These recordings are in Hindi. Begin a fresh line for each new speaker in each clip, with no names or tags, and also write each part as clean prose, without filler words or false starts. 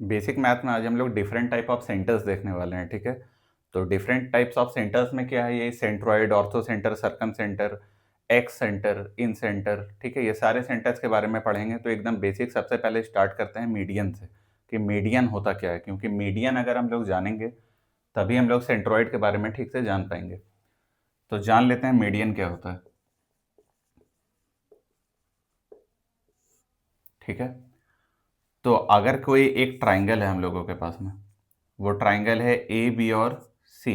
बेसिक मैथ में आज हम लोग डिफरेंट टाइप ऑफ सेंटर्स देखने वाले हैं, ठीक है। तो डिफरेंट टाइप्स ऑफ सेंटर्स में क्या है, ये centroid, orthocentre, circumcentre, excentre, incentre, ठीक है। ये सारे सेंटर्स के बारे में पढ़ेंगे। तो एकदम बेसिक सबसे पहले स्टार्ट करते हैं मीडियन से, कि मीडियन होता क्या है, क्योंकि मीडियन अगर हम लोग जानेंगे तभी हम लोग सेंट्रॉइड के बारे में ठीक से जान पाएंगे। तो जान लेते हैं मीडियन क्या होता है, ठीक है। तो अगर कोई एक ट्राइंगल है हम लोगों के पास में, वो ट्राइंगल है ए बी और सी।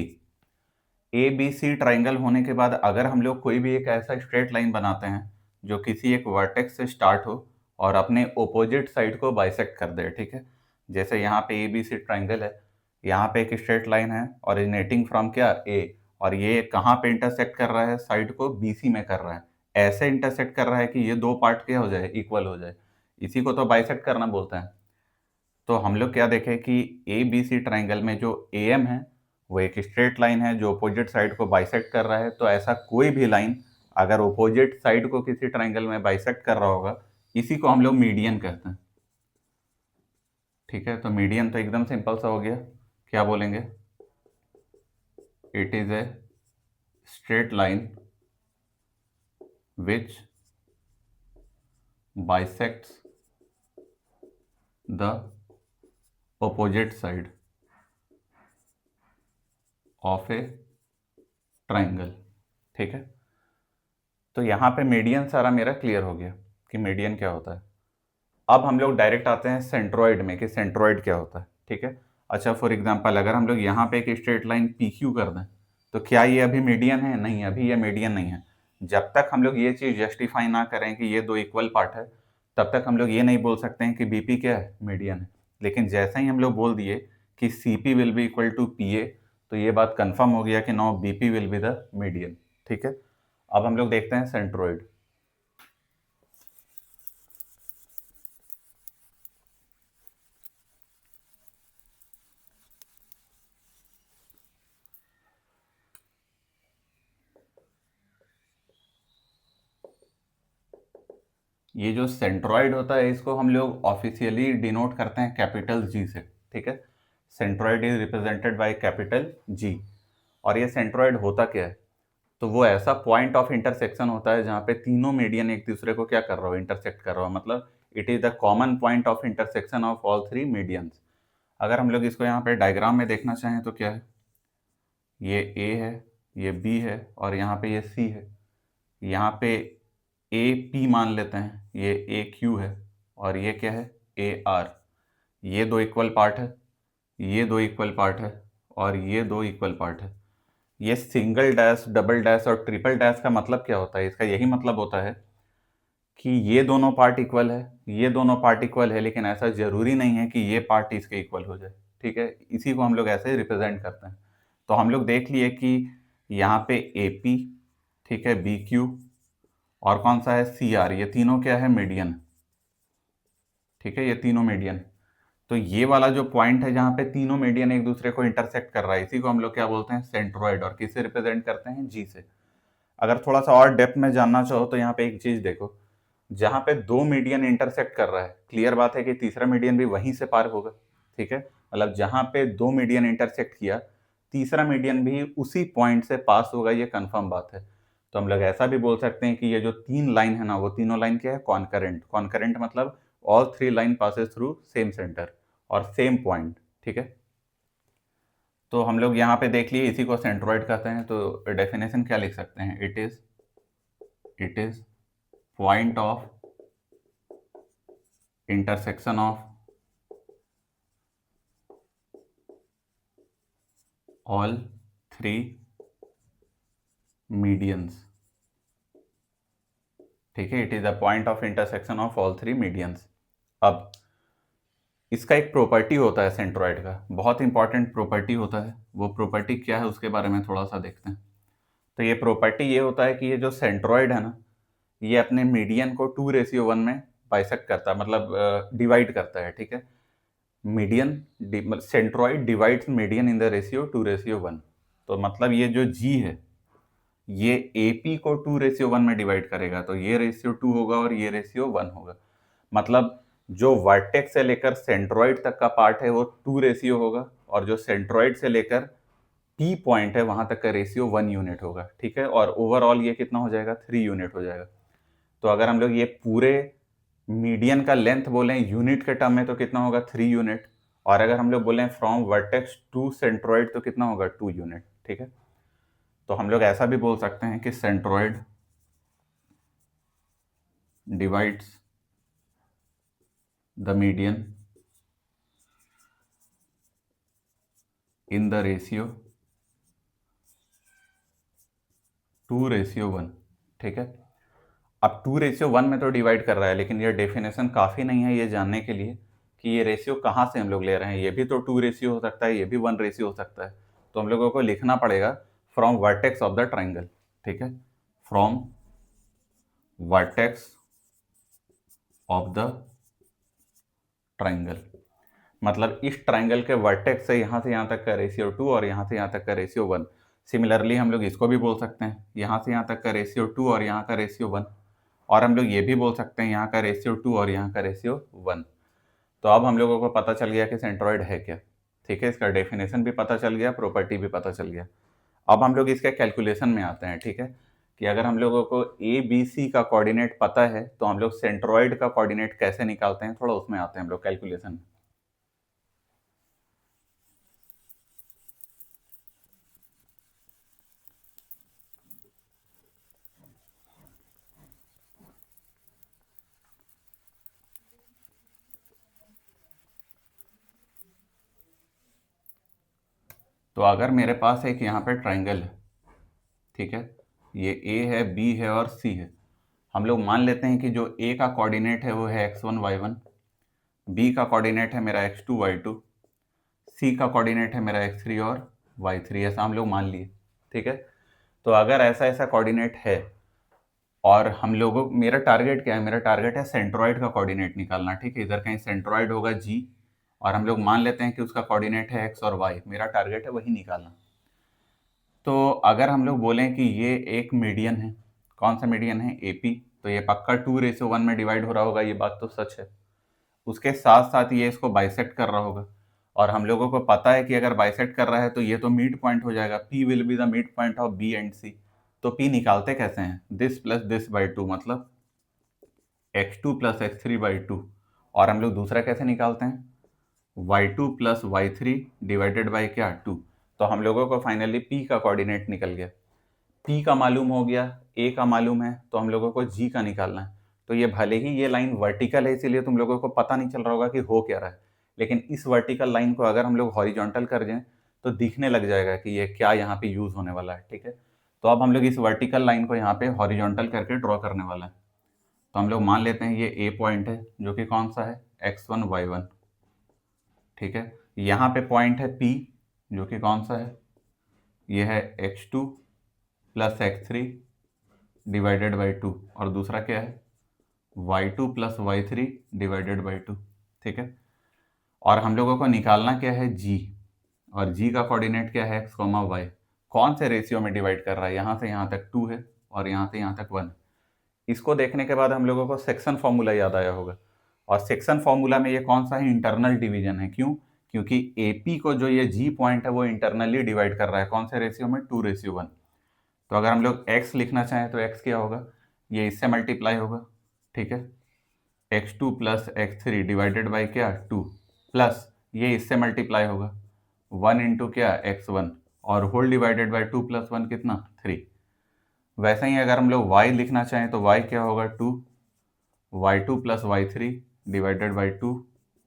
ए बी सी ट्राइंगल होने के बाद अगर हम लोग कोई भी एक ऐसा स्ट्रेट लाइन बनाते हैं जो किसी एक वर्टेक्स से स्टार्ट हो और अपने ओपोजिट साइड को बाइसेक्ट कर दे, ठीक है। जैसे यहाँ पे ए बी सी ट्राइंगल है, यहाँ पे एक स्ट्रेट लाइन है ओरिजिनेटिंग फ्रॉम क्या, ए, और ये कहाँ पे इंटरसेक्ट कर रहा है, साइड को बी सी में कर रहा है। ऐसे इंटरसेक्ट कर रहा है कि ये दो पार्ट क्या हो जाए, इक्वल हो जाए। इसी को तो बाइसेक्ट करना बोलते हैं। तो हम लोग क्या देखें कि ए बी सी ट्राइंगल में जो ए एम है वो एक स्ट्रेट लाइन है जो अपोजिट साइड को बाइसेक्ट कर रहा है। तो ऐसा कोई भी लाइन अगर अपोजिट साइड को किसी ट्राइंगल में बाइसेक्ट कर रहा होगा, इसी को हम लोग मीडियन कहते हैं, ठीक है। तो मीडियन तो एकदम सिंपल सा हो गया, क्या बोलेंगे, it is a straight line which bisects the opposite side of A triangle, ठीक है। तो यहाँ पे मीडियन सारा मेरा क्लियर हो गया कि मीडियन क्या होता है। अब हम लोग डायरेक्ट आते हैं सेंट्रॉइड में कि सेंट्रॉइड क्या होता है, ठीक है। अच्छा, फॉर एग्जांपल अगर हम लोग यहाँ पे एक स्ट्रेट लाइन पी क्यू कर दें, तो क्या ये अभी मीडियन है? नहीं, अभी ये मीडियन नहीं है। जब तक हम लोग ये चीज़ जस्टिफाई ना करें कि ये दो इक्वल पार्ट है, तब तक हम लोग ये नहीं बोल सकते हैं कि बीपी क्या है, मीडियन है। लेकिन जैसे ही हम लोग बोल दिए कि C P will be equal to P A, तो ये बात कंफर्म हो गया कि now B P will be the median, ठीक है। अब हम लोग देखते हैं सेंट्रोइड। ये जो सेंट्रॉइड होता है इसको हम लोग ऑफिशियली डिनोट करते हैं कैपिटल जी से, ठीक है। Centroid is represented by capital G. और ये सेंट्रॉइड होता क्या है? तो वो ऐसा पॉइंट ऑफ इंटरसेक्शन होता है जहाँ पे तीनों मीडियन एक दूसरे को क्या कर रहा हो, इंटरसेक्ट कर रहा हो। मतलब it is the common point of intersection of all three medians. अगर हम लोग इसको यहाँ पे डायग्राम में देखना चाहें तो क्या है, ये ए है, ये बी है, और यहाँ पे ये सी है। यहाँ पे ए पी मान लेते हैं, ये ए क्यू है, और ये क्या है, ए आर। ये दो इक्वल पार्ट है, ये दो इक्वल पार्ट है, और ये दो इक्वल पार्ट है। ये सिंगल डैश, डबल डैश और ट्रिपल डैश का मतलब क्या होता है? इसका यही मतलब होता है कि ये दोनों पार्ट इक्वल है, ये दोनों पार्ट इक्वल है, लेकिन ऐसा जरूरी नहीं है कि ये पार्ट इसके इक्वल हो जाए, ठीक है। इसी को हम लोग ऐसे रिप्रेजेंट करते हैं। तो हम लोग देख लिए कि यहाँ पे ए पी, ठीक है, बी क्यू, और कौन सा है, सी आर, ये तीनों क्या है, मीडियन, ठीक है। ये तीनों मीडियन। तो ये वाला जो पॉइंट है जहाँ पे तीनों मीडियन एक दूसरे को इंटरसेक्ट कर रहा है, इसी को हम लोग क्या बोलते हैं, सेंट्रोइड। और किससे रिप्रेजेंट करते हैं, जी से। अगर थोड़ा सा और डेप्थ में जानना चाहो तो यहाँ पे एक चीज देखो, जहाँ पे दो मीडियन इंटरसेक्ट कर रहा है, क्लियर बात है कि तीसरा मीडियन भी वहीं से पार होगा, ठीक है। मतलब जहाँ पे दो मीडियन इंटरसेक्ट किया, तीसरा मीडियन भी उसी पॉइंट से पास होगा, ये कंफर्म बात है। तो हम लोग ऐसा भी बोल सकते हैं कि ये जो तीन लाइन है ना, वो तीनों लाइन क्या है, कॉन्करेंट। कॉन्करेंट मतलब all three line passes through same centre और सेम पॉइंट, ठीक है। तो हम लोग यहाँ पे देख लिए, इसी को सेंट्रोइड कहते हैं। तो डेफिनेशन क्या लिख सकते हैं, it is point of intersection of all three medians, ठीक है। It is the point of intersection of all three medians. अब इसका एक प्रॉपर्टी होता है सेंट्रोइड का, बहुत इंपॉर्टेंट प्रॉपर्टी होता है। वो प्रॉपर्टी क्या है उसके बारे में थोड़ा सा देखते हैं। तो ये प्रॉपर्टी ये होता है कि ये जो सेंट्रोइड है ना, ये अपने मीडियन को 2:1 में बाइसेक्ट करता है, मतलब डिवाइड करता है, ठीक है। Median, centroid divides median in the ratio 2:1। तो मतलब ये जो जी है, ये AP को 2:1 में डिवाइड करेगा, तो ये रेशियो 2 होगा और ये रेशियो 1 होगा। मतलब जो वर्टेक्स से लेकर सेंट्रॉइड तक का पार्ट है वो 2 रेशियो होगा, और जो सेंट्रॉइड से लेकर पी पॉइंट है वहां तक का रेशियो 1 यूनिट होगा, ठीक है। और ओवरऑल ये कितना हो जाएगा, 3 यूनिट हो जाएगा। तो अगर हम लोग ये पूरे मीडियन का लेंथ बोलें यूनिट के टर्म में तो कितना होगा, 3 यूनिट। और अगर हम लोग बोलें फ्रॉम वर्टेक्स टू सेंट्रॉइड तो कितना होगा, 2 यूनिट, ठीक है। तो हम लोग ऐसा भी बोल सकते हैं कि centroid divides the median in the ratio 2:1, ठीक है। अब 2:1 में तो डिवाइड कर रहा है, लेकिन ये डेफिनेशन काफ़ी नहीं है ये जानने के लिए कि ये रेशियो कहाँ से हम लोग ले रहे हैं। ये भी तो 2 रेशियो हो सकता है, ये भी 1 रेशियो हो सकता है। तो हम लोगों को लिखना पड़ेगा from vertex of the triangle, ठीक है, from vertex of the triangle. मतलब इस ट्राइंगल के वर्टेक्स से यहाँ तक का रेशियो 2 और यहाँ से यहाँ तक का रेशियो 1। सिमिलरली हम लोग इसको भी बोल सकते हैं, यहाँ से यहाँ तक का रेशियो 2 और यहाँ का रेशियो 1। और हम लोग ये भी बोल सकते हैं यहाँ का रेशियो 2 और यहाँ का रेशियो 1। तो अब हम लोगों को पता चल गया कि सेंट्रॉइड है क्या, ठीक है। इसका डेफिनेशन भी पता चल गया, प्रॉपर्टी भी पता चल गया। अब हम लोग इसके कैलकुलेशन में आते हैं, ठीक है, कि अगर हम लोगों को ए बी सी का कोऑर्डिनेट पता है तो हम लोग सेंट्रॉइड का कोऑर्डिनेट कैसे निकालते हैं, थोड़ा उसमें आते हैं हम लोग कैलकुलेशन में। तो अगर मेरे पास एक यहाँ पे ट्राइंगल है, ठीक है, ये ए है, बी है और सी है। हम लोग मान लेते हैं कि जो ए का कोऑर्डिनेट है वो है x1 y1, बी का कोऑर्डिनेट है मेरा x2 y2, सी का कोऑर्डिनेट है मेरा x3 और y3, ऐसा हम लोग मान लिए, ठीक है। तो अगर ऐसा ऐसा कोऑर्डिनेट है और हम लोगों, मेरा टारगेट क्या है, मेरा टारगेट है सेंट्रॉइड का कोऑर्डिनेट निकालना, ठीक है। इधर कहीं सेंट्रॉइड होगा जी, और हम लोग मान लेते हैं कि उसका कोऑर्डिनेट है x और y, मेरा टारगेट है वही निकालना। तो अगर हम लोग बोलें कि ये एक मीडियन है, कौन सा मीडियन है, एपी, तो ये पक्का 2:1 में डिवाइड हो रहा होगा, ये बात तो सच है। उसके साथ साथ ये इसको बाइसेक्ट कर रहा होगा, और हम लोगों को पता है कि अगर बाइसेक्ट कर रहा है तो ये तो मिड पॉइंट हो जाएगा, P will be the mid point of B and C। तो P निकालते कैसे हैं, दिस प्लस दिस बाई 2, मतलब x2 प्लस x3 बाई 2। और हम लोग दूसरा कैसे निकालते हैं, y2 plus y3 divided by क्या, 2। तो हम लोगों को फाइनली P का कोऑर्डिनेट निकल गया, P का मालूम हो गया, A का मालूम है, तो हम लोगों को G का निकालना है। तो ये भले ही ये लाइन वर्टिकल है, इसीलिए तुम लोगों को पता नहीं चल रहा होगा कि हो क्या रहा है, लेकिन इस वर्टिकल लाइन को अगर हम लोग हॉरिजॉन्टल कर दें तो दिखने लग जाएगा कि ये क्या यहाँ पे यूज होने वाला है, ठीक है। तो अब हम लोग इस वर्टिकल लाइन को यहाँ पे हॉरिजॉन्टल करके ड्रॉ करने वाला है। तो हम लोग मान लेते हैं ये ए पॉइंट है, जो कि कौन सा है, x1 y1, ठीक है। यहाँ पे पॉइंट है P, जो कि कौन सा है, ये है x2 plus x3 divided by 2, और दूसरा क्या है, y2 plus y3 divided by 2, ठीक है। और हम लोगों को निकालना क्या है, g, और g का कोऑर्डिनेट क्या है, x, y। कौन से रेशियो में डिवाइड कर रहा है, यहाँ से यहाँ तक 2 है और यहाँ से यहाँ तक 1। इसको देखने के बाद हम लोगों को सेक्शन फॉर्मूला याद आया होगा, और सेक्शन फॉर्मूला में ये कौन सा है, इंटरनल डिवीजन है। क्यों, क्योंकि AP को जो ये G पॉइंट है वो इंटरनली डिवाइड कर रहा है, कौन से रेशियो में, 2:1। तो अगर हम लोग x लिखना चाहें तो x क्या होगा, ये इससे मल्टीप्लाई होगा, ठीक है, x2 plus x3 divided by क्या, 2, प्लस ये इससे मल्टीप्लाई होगा 1 इंटू क्या, x1, और होल डिवाइडेड बाई 2 प्लस 1 कितना, 3। वैसे ही अगर हम लोग y लिखना चाहें तो y क्या होगा, 2, y2 plus y3 divided by 2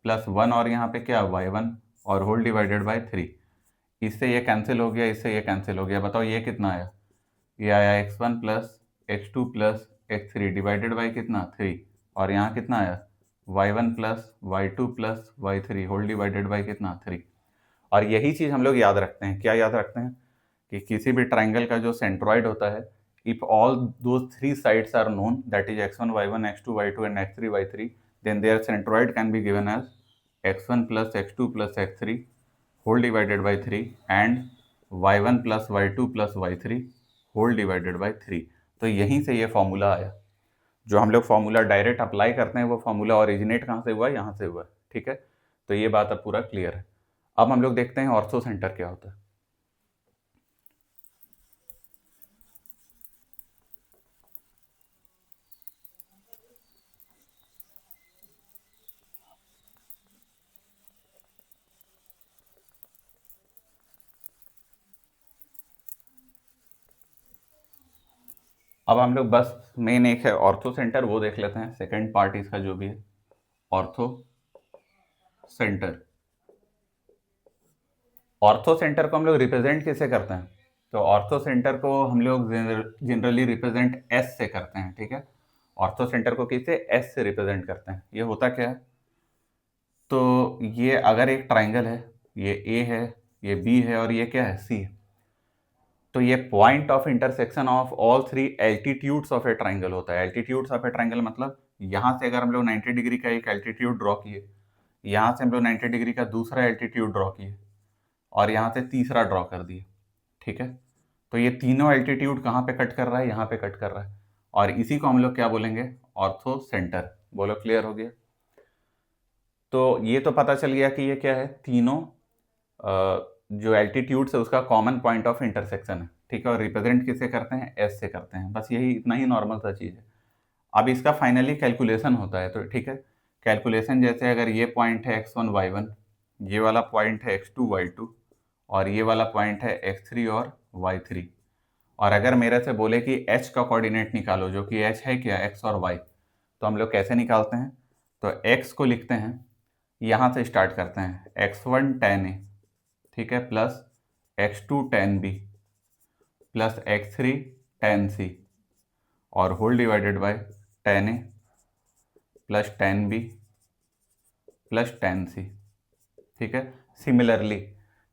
plus 1, और यहाँ पे क्या, y1, और होल डिवाइडेड बाई 3। इससे ये कैंसिल हो गया, इससे ये कैंसिल हो गया, बताओ ये कितना आया, ये आया x1 plus x2 plus x3 divided by कितना, 3, और यहाँ कितना आया, y1 plus y2 plus y3 whole divided by कितना, 3। और यही चीज़ हम लोग याद रखते हैं, क्या याद रखते हैं, कि किसी भी ट्राइंगल का जो सेंट्रॉइड होता है, if all those three sides are known, that is x1 y1 x2 y2 and x3 y3, then their centroid can be given as x1 plus x2 plus x3 whole divided by 3 and y1 plus y2 plus y3 whole divided by 3। तो यहीं से ये फॉर्मूला आया। जो हम लोग फॉर्मूला डायरेक्ट अप्लाई करते हैं वो फॉर्मूला ओरिजिनेट कहाँ से हुआ, यहाँ से हुआ, ठीक है। तो ये बात अब पूरा क्लियर है। अब हम लोग देखते हैं ऑर्थो सेंटर क्या होता है। अब हम लोग बस मेन एक है ऑर्थो सेंटर, वो देख लेते हैं, सेकंड पार्ट इसका जो भी है ऑर्थो सेंटर। ऑर्थो सेंटर को हम लोग रिप्रेजेंट कैसे करते हैं, तो ऑर्थो सेंटर को हम लोग जनरली रिप्रेजेंट एस से करते हैं, ठीक है। ऑर्थो सेंटर को किससे, एस से रिप्रेजेंट करते हैं। ये होता क्या है, तो ये अगर एक ट्राइंगल है, ये ए है, ये बी है और ये क्या है, सी है, तो ये point of intersection of all three altitudes of A triangle होता है। एल्टीट्यूड्स ऑफ ए ट्राइंगल मतलब यहाँ से अगर हम लोग 90 डिग्री का एक एल्टीट्यूड ड्रॉ किए, यहाँ से हम लोग 90 डिग्री का दूसरा एल्टीट्यूड ड्रॉ किए और यहाँ से तीसरा ड्रॉ कर दिए, ठीक है। तो ये तीनों एल्टीट्यूड कहाँ पे कट कर रहा है, यहाँ पे कट कर रहा है, और इसी को हम लोग क्या बोलेंगे, ऑर्थो सेंटर। बोलो क्लियर हो गया। तो ये तो पता चल गया कि ये क्या है, तीनों जो एल्टीट्यूड्स है उसका कॉमन पॉइंट ऑफ इंटरसेक्शन है, ठीक है। और रिप्रेजेंट किससे करते हैं, एस से करते हैं, बस यही इतना ही नॉर्मल सा चीज़ है। अब इसका फाइनली कैलकुलेशन होता है, तो ठीक है, कैलकुलेशन जैसे अगर ये पॉइंट है x1 y1, ये वाला पॉइंट है x2 y2 और ये वाला पॉइंट है x3 और y3, और अगर मेरे से बोले कि h का कोऑर्डिनेट निकालो, जो कि h है क्या, x और y, तो हम लोग कैसे निकालते हैं, तो x को लिखते हैं, यहाँ से स्टार्ट करते हैं, x1 tan a, ठीक है, plus x2 tan b plus x3 tan c और whole divided by tan a plus tan b plus tan c, ठीक है। सिमिलरली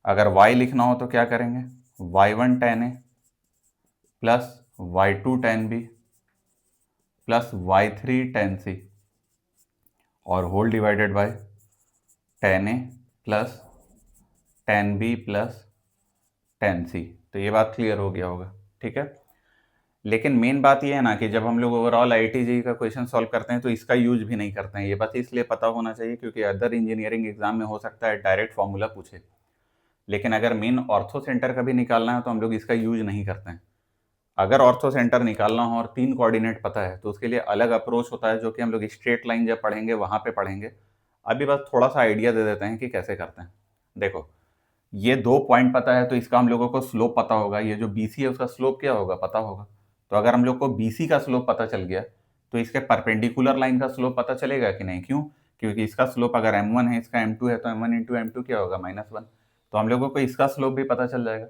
अगर y लिखना हो तो क्या करेंगे, y1 tan a plus y2 tan b plus y3 tan c और whole divided by tan a plus tan b plus tan c। तो ये बात क्लियर हो गया होगा, ठीक है। लेकिन मेन बात ये है ना कि जब हम लोग ओवरऑल IIT का क्वेश्चन सॉल्व करते हैं तो इसका यूज भी नहीं करते हैं। ये बस इसलिए पता होना चाहिए क्योंकि अदर इंजीनियरिंग एग्जाम में हो सकता है डायरेक्ट फॉर्मूला पूछे, लेकिन अगर मेन ऑर्थो सेंटर का भी निकालना है तो हम लोग इसका यूज नहीं करते हैं। अगर ऑर्थो सेंटर निकालना हो और 3 कोऑर्डिनेट पता है तो उसके लिए अलग अप्रोच होता है, जो कि हम लोग स्ट्रेट लाइन जब पढ़ेंगे वहाँ पे पढ़ेंगे। अभी बस थोड़ा सा आइडिया दे देते हैं कि कैसे करते हैं। देखो, ये 2 पॉइंट पता है तो इसका हम लोगों को स्लोप पता होगा, ये जो BC है उसका स्लोप क्या होगा पता होगा। तो अगर हम लोग को BC का स्लोप पता चल गया तो इसके परपेंडिकुलर लाइन का स्लोप पता चलेगा कि नहीं, क्यों, क्योंकि इसका स्लोप अगर m1 है, इसका m2 है, तो m1 इंटू m2 क्या होगा, -1। तो हम लोगों को इसका स्लोप भी पता चल जाएगा,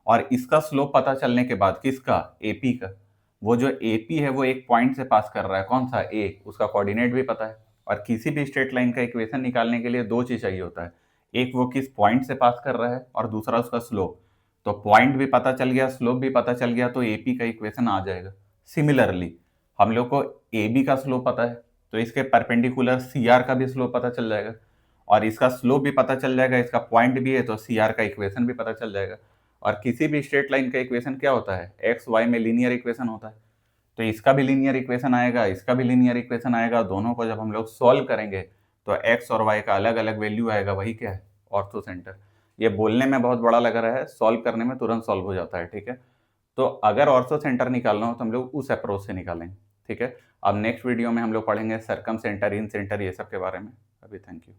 और इसका स्लोप पता चलने के बाद किसका, AP का, वो जो AP है वो एक पॉइंट से पास कर रहा है, कौन सा, A, उसका कोऑर्डिनेट भी पता है। और किसी भी स्ट्रेट लाइन का इक्वेशन निकालने के लिए 2 चीज चाहिए होता है, एक वो किस पॉइंट से पास कर रहा है और दूसरा उसका स्लोप। तो पॉइंट भी पता चल गया, स्लोप भी पता चल गया, तो AP का इक्वेशन आ जाएगा। सिमिलरली हम लोग को AB का स्लोप पता है तो इसके परपेंडिकुलर CR का भी स्लोप पता चल जाएगा, और इसका स्लोप भी पता चल जाएगा, इसका पॉइंट भी है तो CR का इक्वेशन भी पता चल जाएगा। और किसी भी स्ट्रेट लाइन का इक्वेशन क्या होता है, एक्स वाई में लीनियर इक्वेशन होता है, तो इसका भी लीनियर इक्वेशन आएगा, इसका भी लीनियर इक्वेशन आएगा। दोनों को जब हम लोग सॉल्व करेंगे तो एक्स और वाई का अलग अलग वैल्यू आएगा, वही क्या है, ऑर्थो सेंटर। ये बोलने में बहुत बड़ा लग रहा है, सॉल्व करने में तुरंत सॉल्व हो जाता है, ठीक है। तो अगर ऑर्थो सेंटर निकालना हो तो हम लोग उस अप्रोच से निकालेंगे, ठीक है। अब नेक्स्ट वीडियो में हम लोग पढ़ेंगे सर्कम सेंटर, इन सेंटर, ये सब के बारे में। अभी थैंक यू।